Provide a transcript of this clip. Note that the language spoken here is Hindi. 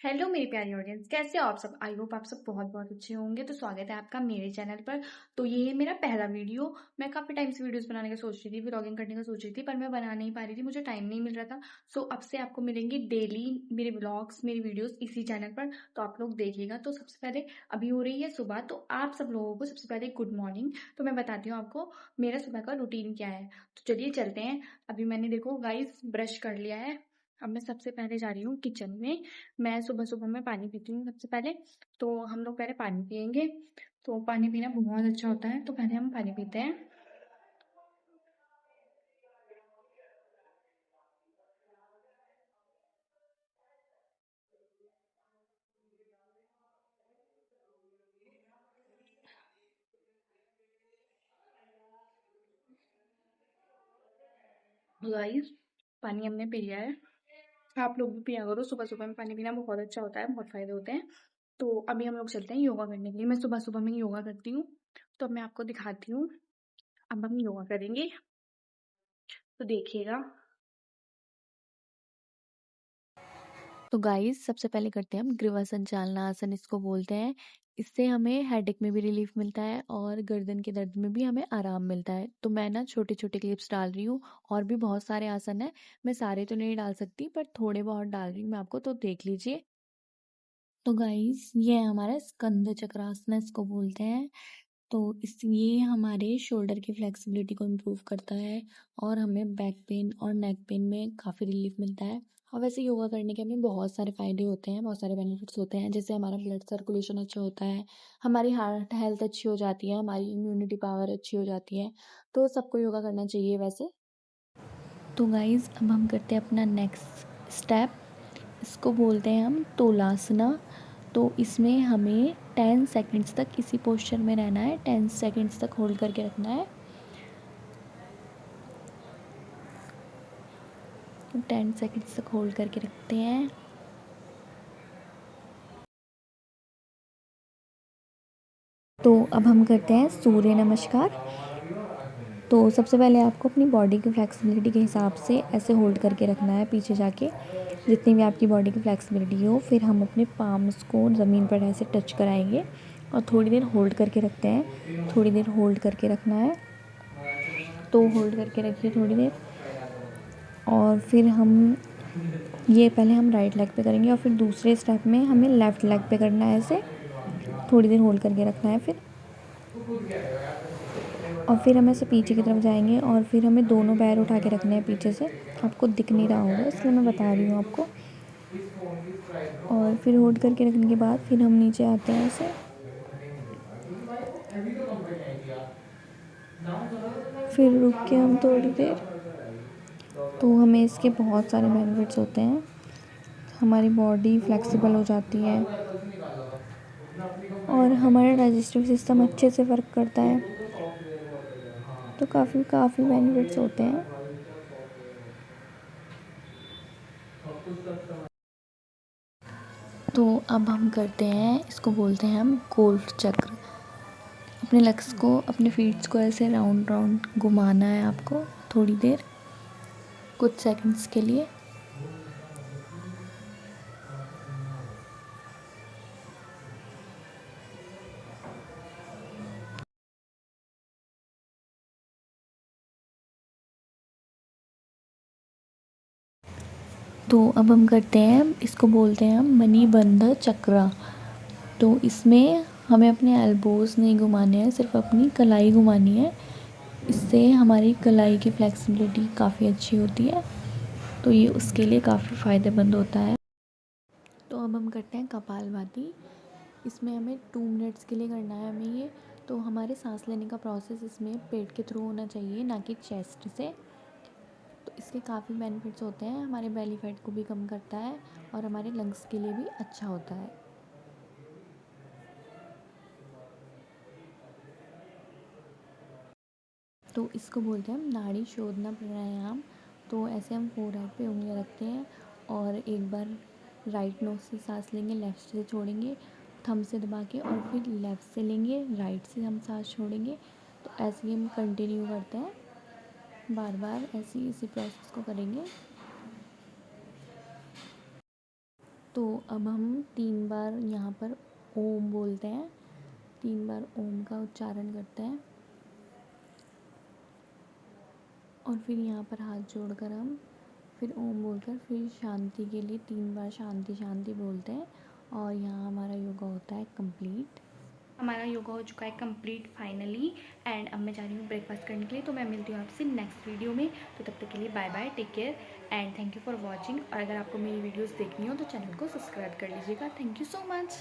हेलो मेरी प्यारी ऑडियंस, कैसे हो आप सब। आई होप आप सब बहुत बहुत अच्छे होंगे। तो स्वागत है आपका मेरे चैनल पर। तो ये है मेरा पहला वीडियो। मैं काफ़ी टाइम से वीडियोस बनाने का सोच रही थी, व्लॉगिंग करने का सोच रही थी, पर मैं बना नहीं पा रही थी, मुझे टाइम नहीं मिल रहा था। सो अब से आपको मिलेंगे डेली मेरे व्लॉग्स, मेरी वीडियोस इसी चैनल पर। तो आप लोग देखिएगा। तो सबसे पहले अभी हो रही है सुबह, तो आप सब लोगों को सबसे पहले गुड मॉर्निंग। तो मैं बताती हूँ आपको मेरा सुबह का रूटीन क्या है। तो चलिए चलते हैं। अभी मैंने देखो गाइस ब्रश कर लिया है। अब मैं सबसे पहले जा रही हूँ किचन में। मैं सुबह-सुबह में पानी पीती हूँ सबसे पहले। तो हम लोग पहले पानी पिएँगे। तो पानी पीना बहुत अच्छा होता है, तो पहले हम पानी पीते हैं। गाइस, पानी हमने पी लिया है। आप लोग भी पिया करो, सुबह-सुबह में पानी पीना बहुत अच्छा होता है, बहुत फ़ायदे होते हैं। तो अभी हम लोग चलते हैं योगा करने के लिए। मैं सुबह-सुबह में योगा करती हूँ, तो अब मैं आपको दिखाती हूँ। अब हम योगा करेंगे, तो देखिएगा। तो गाइस सबसे पहले करते हैं हम ग्रीवा संचालना आसन, इसको बोलते हैं। इससे हमें हेडेक में भी रिलीफ मिलता है और गर्दन के दर्द में भी हमें आराम मिलता है। तो मैं ना छोटे छोटे क्लिप्स डाल रही हूँ। और भी बहुत सारे आसन है, मैं सारे तो नहीं डाल सकती पर थोड़े बहुत डाल रही हूँ मैं आपको, तो देख लीजिए। तो गाइस ये है हमारा स्कंद चक्रासन, इसको बोलते हैं। तो इस ये हमारे शोल्डर की फ्लेक्सिबिलिटी को इम्प्रूव करता है और हमें बैक पेन और नेक पेन में काफ़ी रिलीफ मिलता है। और वैसे योगा करने के हमें बहुत सारे फ़ायदे होते हैं, बहुत सारे बेनिफिट्स होते हैं। जैसे हमारा ब्लड सर्कुलेशन अच्छा होता है, हमारी हार्ट हेल्थ अच्छी हो जाती है, हमारी इम्यूनिटी पावर अच्छी हो जाती है। तो सबको योगा करना चाहिए वैसे। तो गाइज़ अब हम करते हैं अपना नेक्स्ट स्टेप, इसको बोलते हैं हम तोलासना। तो इसमें हमें 10 सेकंड्स तक इसी पोस्चर में रहना है, 10 सेकंड्स तक होल्ड करके रखना है। 10 सेकंड्स तक होल्ड करके रखते हैं। तो अब हम करते हैं सूर्य नमस्कार। तो सबसे पहले आपको अपनी बॉडी की फ्लेक्सिबिलिटी के हिसाब से ऐसे होल्ड करके रखना है पीछे जाके, जितनी भी आपकी बॉडी की फ्लेक्सिबिलिटी हो। फिर हम अपने पाम्स को ज़मीन पर ऐसे टच कराएंगे और थोड़ी देर होल्ड करके रखते हैं। थोड़ी देर होल्ड करके रखना है, तो होल्ड करके रखिए थोड़ी देर। और फिर हम ये पहले हम राइट लेग पे करेंगे और फिर दूसरे स्टेप में हमें लेफ़्ट लेग पे करना है ऐसे। थोड़ी देर होल्ड करके रखना है फिर। और फिर हम ऐसे पीछे की तरफ जाएंगे और फिर हमें दोनों पैर उठा के रखने हैं पीछे से। आपको दिख नहीं रहा होगा इसलिए मैं बता रही हूँ आपको। और फिर होल्ड करके रखने के बाद फिर हम नीचे आते हैं ऐसे। फिर रुक के हम थोड़ी देर। तो हमें इसके बहुत सारे बेनिफिट्स होते हैं, हमारी बॉडी फ्लेक्सिबल हो जाती है और हमारा डाइजेस्टिव सिस्टम अच्छे से वर्क करता है। तो काफ़ी काफ़ी बेनिफिट्स होते हैं। तो अब हम करते हैं, इसको बोलते हैं हम गोल्फ चक्र। अपने लेग्स को, अपने फीट्स को ऐसे राउंड राउंड घुमाना है आपको थोड़ी देर, कुछ सेकंड्स के लिए। तो अब हम करते हैं, इसको बोलते हैं हम मणिबंध चक्र। तो इसमें हमें अपने एल्बोज़ नहीं घुमाने हैं, सिर्फ अपनी कलाई घुमानी है। इससे हमारी कलाई की फ्लेक्सिबिलिटी काफ़ी अच्छी होती है, तो ये उसके लिए काफ़ी फ़ायदेमंद होता है। तो अब हम करते हैं कपालभाति। इसमें हमें 2 मिनट्स के लिए करना है हमें ये। तो हमारे सांस लेने का प्रोसेस इसमें पेट के थ्रू होना चाहिए, ना कि चेस्ट से। तो इसके काफ़ी बेनिफिट्स होते हैं, हमारे बेली फैट को भी कम करता है और हमारे लंग्स के लिए भी अच्छा होता है। तो इसको बोलते हैं हम नाड़ी शोधना प्राणायाम। तो ऐसे हम फोरहेड पे उंगलियां रखते हैं और एक बार राइट नोज से सांस लेंगे, लेफ़्ट से छोड़ेंगे, थंब से दबा के, और फिर लेफ़्ट से लेंगे, राइट से हम सांस छोड़ेंगे। तो ऐसे ही हम कंटिन्यू करते हैं, बार बार ऐसे ही इसी प्रोसेस को करेंगे। तो अब हम 3 बार यहाँ पर ओम बोलते हैं, 3 बार ओम का उच्चारण करते हैं और फिर यहाँ पर हाथ जोड़कर हम फिर ओम बोलकर फिर शांति के लिए 3 बार शांति शांति बोलते हैं और यहाँ हमारा योगा होता है कंप्लीट। हमारा योगा हो चुका है कंप्लीट फाइनली एंड अब मैं जा रही हूँ ब्रेकफास्ट करने के लिए। तो मैं मिलती हूँ आपसे नेक्स्ट वीडियो में। तो तब तक के लिए bye bye, take care and thank you for watching. और अगर आपको मेरी वीडियोस देखनी हो तो चैनल को सब्सक्राइब कर लीजिएगा। Thank you so much.